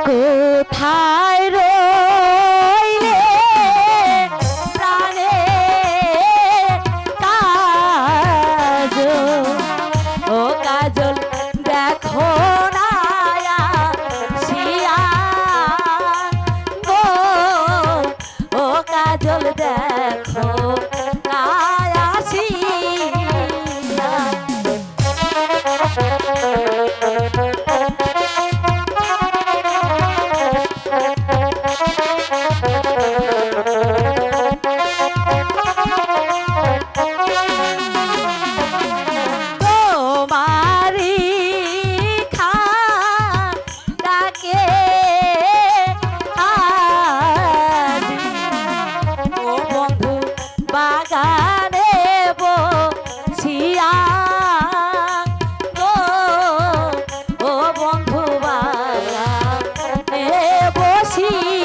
কোথায় রইলে প্রাণে কাজল ও কাজল দেখো না আসিয়া গো ও কাজল দেখো না আসিয়া বাগানে বসিয়া গো ও বন্ধু বাগানে বসিয়া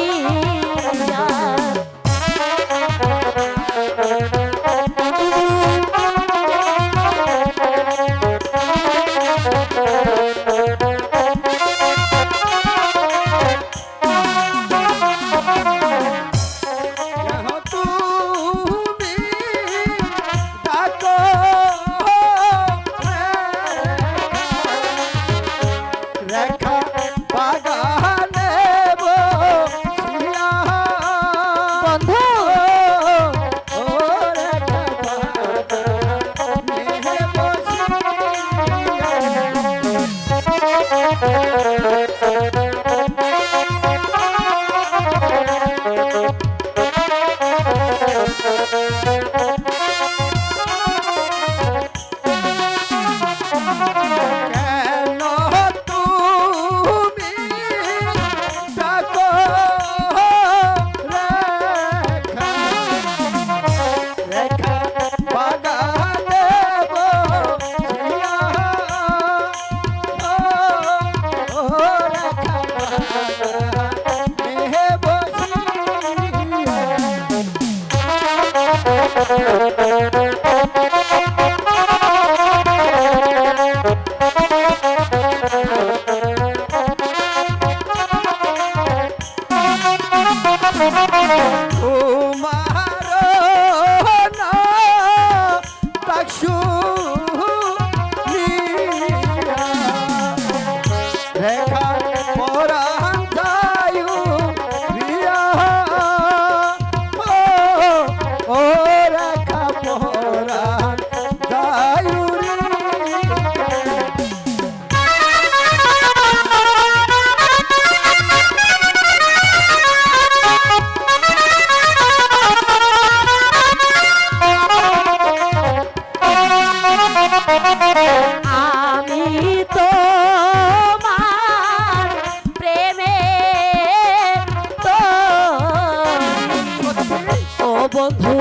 বন্ধু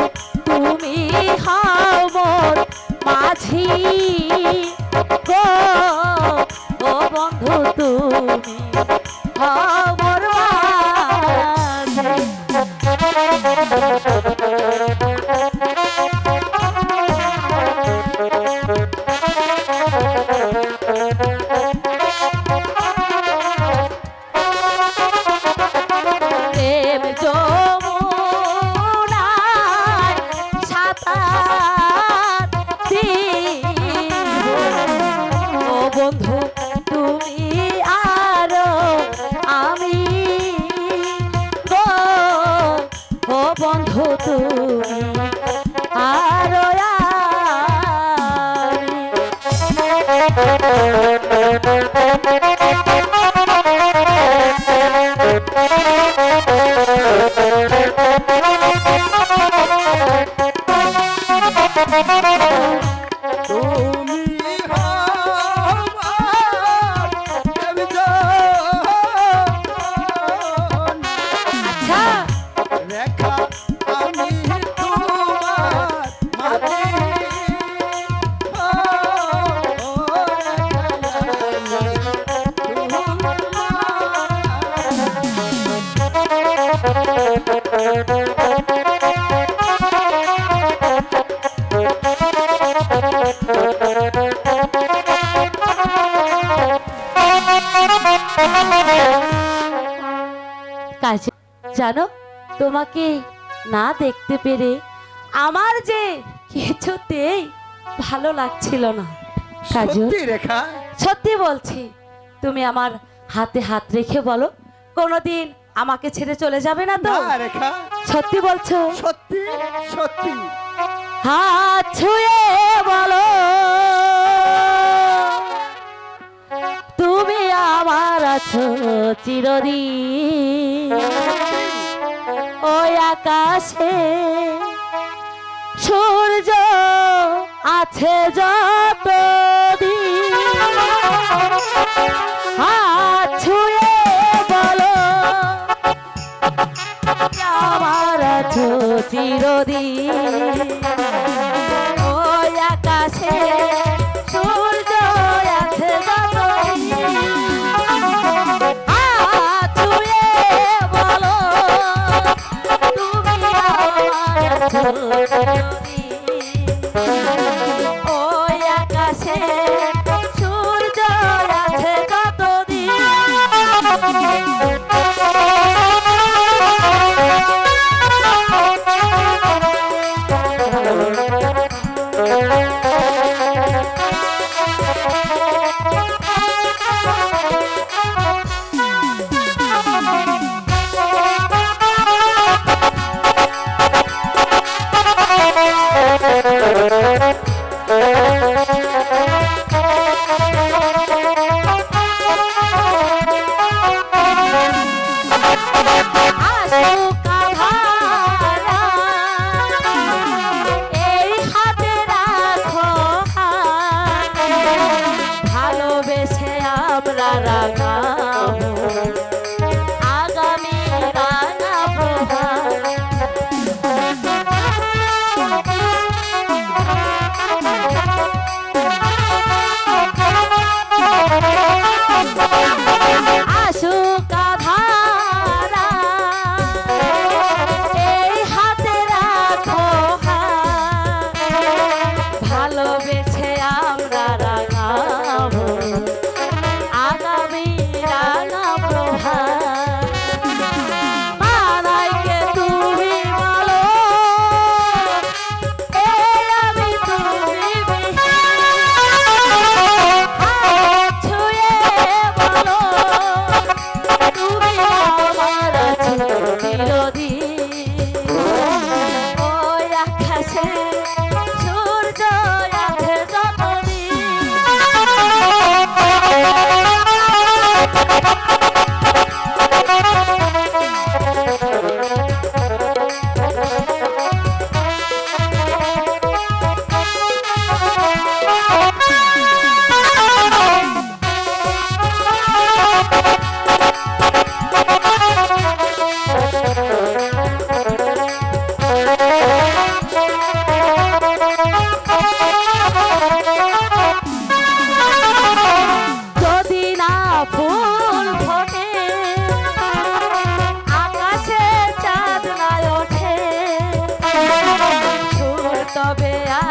তুমি হাও মোর মাঝি গো ও বন্ধু তুমি হাও মোর মাঝি বন্ধু তুমি আরো আমি গো ও বন্ধু তুমি আরো জানো, তোমাকে না দেখতে পেরে আমার যে কিছুতেই ভালো লাগছিল না কাজল। সত্যি রেখা? সত্যি বলছি। তুমি আমার হাতে হাত রেখে বলো, কোনোদিন আমাকে ছেড়ে চলে যাবে না তো? না রেখা। সত্যি বলছো? সত্যি সত্যি। হাত ছুঁয়ে বলো, তুমি আমার আছো চিরদিন। ওই আকাশে সূর্য আছে যতদিন। হাত ছুঁয়ে বলো, আমার আছো চিরদিন। ওই আকাশে সূর্য আছে যতদিন। হাত ছুঁয়ে বলো, তুমি আমার আছো চিরদিন। ওই আকাশে সূর্য আছে কতদিন।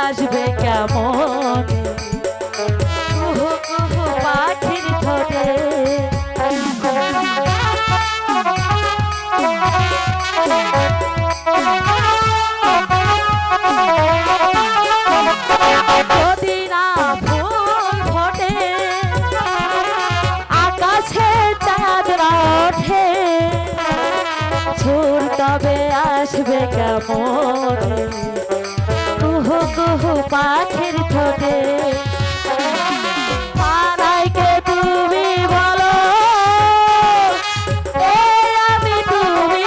আসবে কেমন কুহু কুহু পাখির ঠোঁটে যদি না ফুল ফোটে আকাশে চাঁদ না ওঠে সুর তবে আসবে কেমন কুহু কুহু পাখির ঠোঁটে মানাইকে তুমি বলো এই আমি তুমি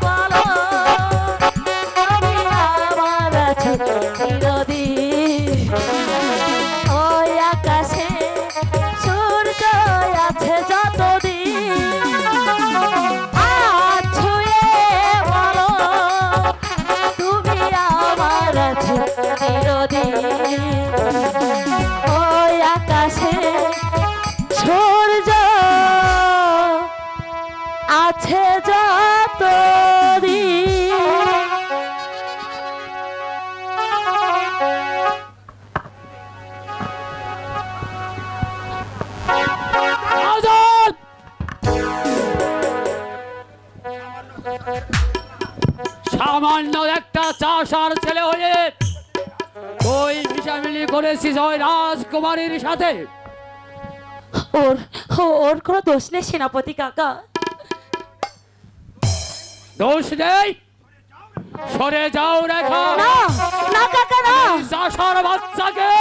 বলো তুমি আমার আছো চিরদিন ওই আকাশে সূর্য আছে যতদিন হাত ছুঁয়ে বলো তুমি সামান্য একটা চাষার ছেলে হয়ে তুই মিশামিলি করেছিস ওই রাজকুমারীর সাথে। ওর ওর কোনো দোষ নেই সেনাপতি কাকা। দোষ নেই, সরে যাও রেখা। না না কাকা না। চাষার বাচ্চাকে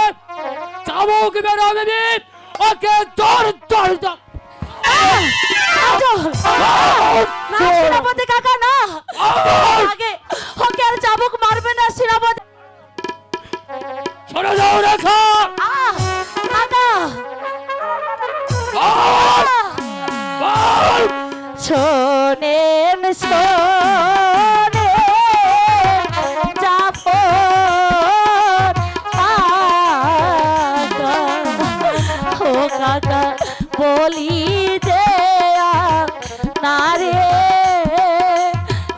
চাবুক বেরোবে, ওকে দর দর দর। কাজল, না সেনাপতি কাকা না। আগে ওকে আর চাবুক মারবে না সেনাপতি। সরে যাও রেখা। কাকা বল। শোনেন শোনে যাব ও কাকা বলি যে নারে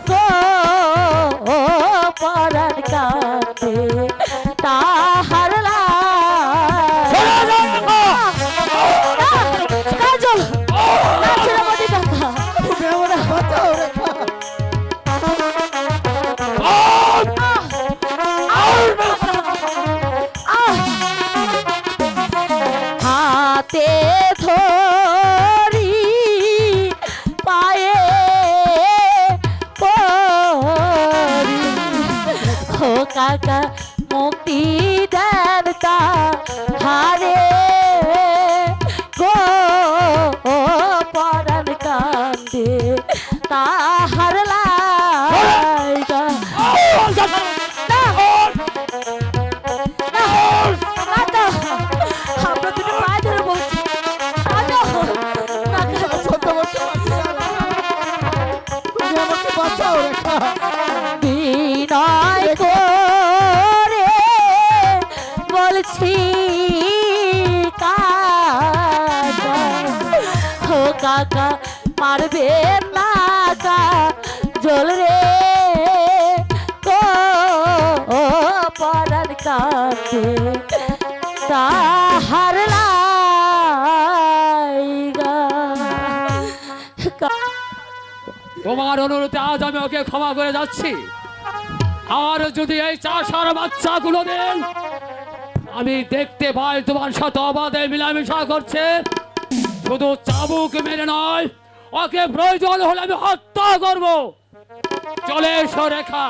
গো পরাণ কাঁদে তাহার সরে যাও রেখা। কাজল না সেনাপতি কাকা। তুমি আমার বাঁচাও রেখা। হাতে ধরি পায়ে পরি ও কাকা মুক্তি দেন তা হারে গো পরাণ কান্দে তাহার লাইগা। আমরা দুটো পায়ে ধরে বলছি সত্য বলতে পারছি না রেখা। তুমি আমাকে বাঁচাও রেখা। বিনয় করে বলছি কাকা ও কাকা মারবে না জল রে গো পরাণ কাঁদে তাহার লাইগা। তোমার অনুরোধে আজ আমি ওকে ক্ষমা করে যাচ্ছি। আর যদি এই চাষার বাচ্চাগুলো দেন আমি দেখতে পাই তোমার সাথে অবাধে মিলামিশা করছে, শুধু চাবুক মেরে নয়, ওকে প্রয়োজন হলে আমি হত্যা করব। চলে এসো রেখা।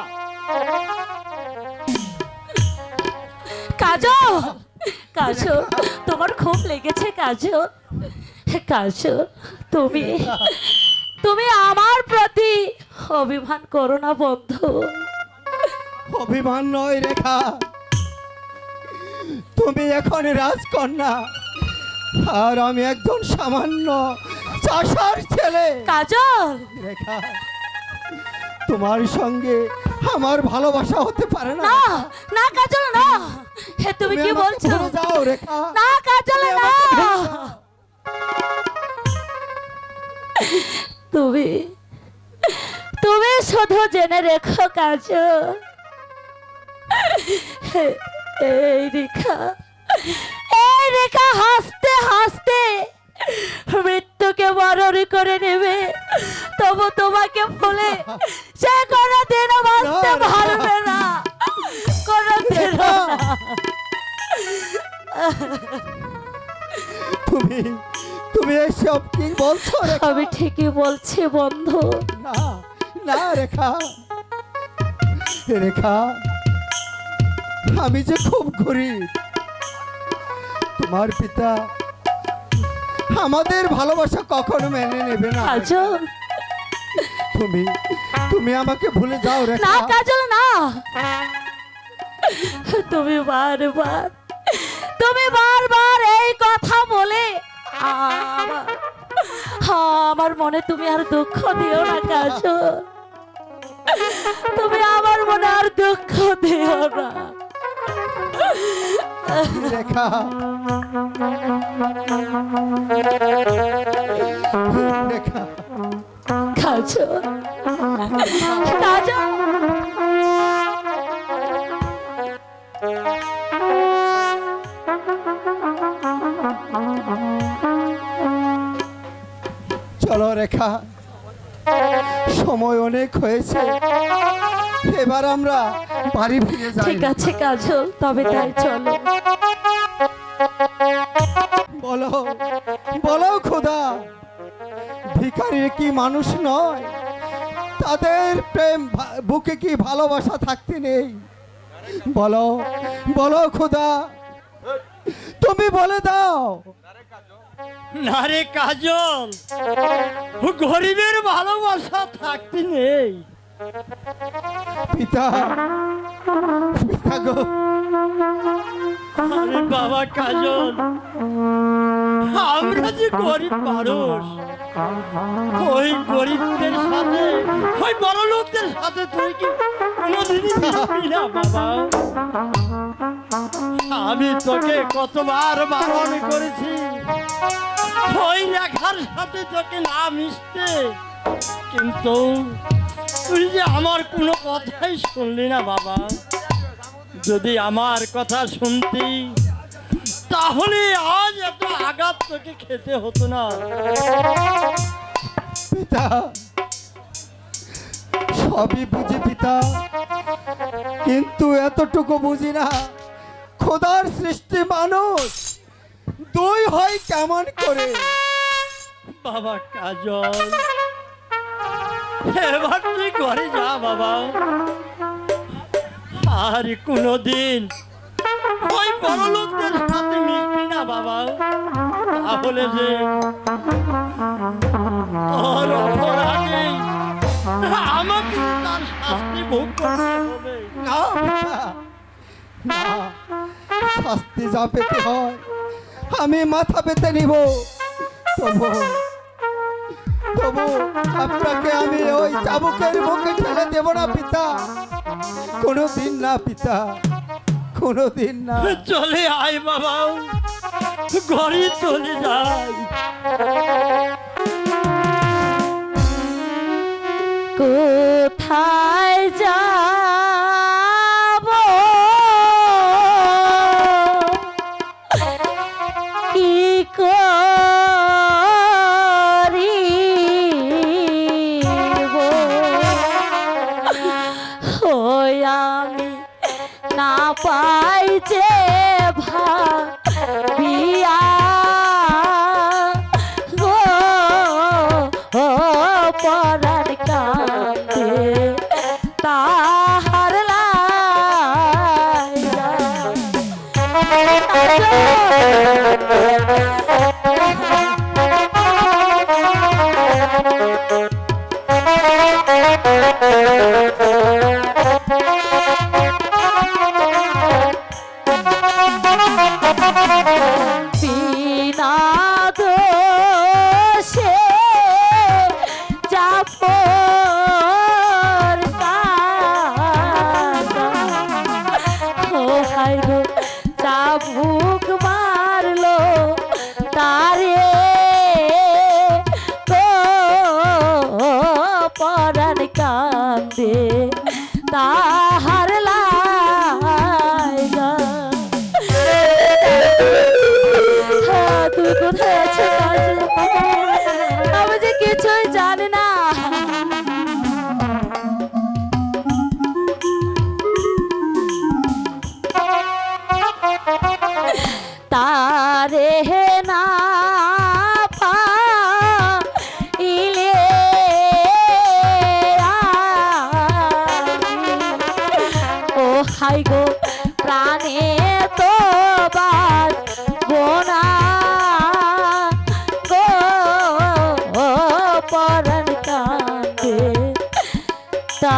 কাজল কাজল তোমার খুব লেগেছে কাজল। কাজল তুমি তুমি আমার প্রতি অভিমান করো না বন্ধু। অভিমান নয় রেখা, তুমি এখন রাজকন্যা আর আমি একজন সামান্য চাষার ছেলে। কাজল রেখা, তোমার সঙ্গে আমার ভালোবাসা হতে পারে না। না না কাজল না। হে তুমি কি আমাকে বলছো? ভুলে যাও রেখা। না কাজল তুমি না। আমাকে ভুলে যাও। তুমি তুমি শুধু জেনে রেখো কাজল, এই রেখা হাসতে হাসতে মৃত্যুকে বরণ করে নেবে, তবু তোমাকে ভুলে সে কোনোদিনও বাঁচতে না, না। পারবে না, কোনোদিনও না। তুমি তুমি এসব কি বলছো রেখা? আমি ঠিকই বলছি বন্ধু। না না রেখা, রেখা আমি যে খুব গরিব, তোমার পিতা আমাদের ভালোবাসা কখনো মেনে নেবে না। কাজল তুমি তুমি আমাকে ভুলে যাও না রেখা। কাজল না। তুমি বারবার এই কথা বলে আমার মনে তুমি আর দুঃখ দিও না কাজল। তুমি আমার মনে আর দুঃখ দিও না রেখা, রেখা কাজল। কাজল চলো রেখা, সময় অনেক হয়েছে, এবার আমরা বাড়ি ফিরে যাই। ঠিক আছে কাজল, তবে তাই চলো। বলো বলো খোদা, ভিখারি কি মানুষ নয়? তাদের প্রেম বুকে কি ভালোবাসা থাকতে নেই? বলো বলো খোদা, তুমি বলে দাও। না রে কাজল, গরিবের ভালোবাসা থাকতে নেই। পিতা পিতা গো, আরে বাবা কাজল, আমরা যে গরিব মানুষ, ওই গরিবদের সাথে ওই বড় লোকদের সাথে তুই কি কোনোদিনই মিশবি না বাবা। আমি তোকে কতবার বারণ করেছি ওই রেখার সাথে তোকে না মিশতে, কিন্তু তুই যে আমার কোনো কথাই শুনলি না বাবা। যদি আমার কথা শুনতি তাহলে আজ এত আঘাত তোকে খেতে হতো না। পিতা সবই বুঝি পিতা, কিন্তু এতটুকু বুঝি না খোদার সৃষ্টি মানুষ দুই হয় কেমন করে। বাবা কাজল, এবার তুই ঘরে যা বাবা, আর কোনোদিন ওই বড় লোকদের সাথে মিশবি না বাবা, তাহলে যে তোর অপরাধে আমাকে তার শাস্তি ভোগ করতে হবে। না পিতা, না, শাস্তি যা পেতে হয় আমি মাথা পেতে নিব, তবু তবু আপনাকে আমি ওই চাবুকের মুখে ঠেলে দেব না পিতা, কোনোদিন না পিতা, কোনোদিন না। চলে আয় বাবা, ঘরে চলে যাই। কোথায় যাব কি করিব, ওই আমি না পাই যে ভাবিয়া গো পরাণ কান্দে তাহার লাইগা। বিনা দোষে জাফর কাঁদা, ও হায় গো চাবুক মারলো তারে তো পরাণ কান্দে তাহার লাইগা। তুই কোথায় আছো কাজল? আমি যে কিছুই জানি না। তারে না পাইলে ও হাই গো প্রাণে তো বাঁচবনা গো পরাণ কান্দে তা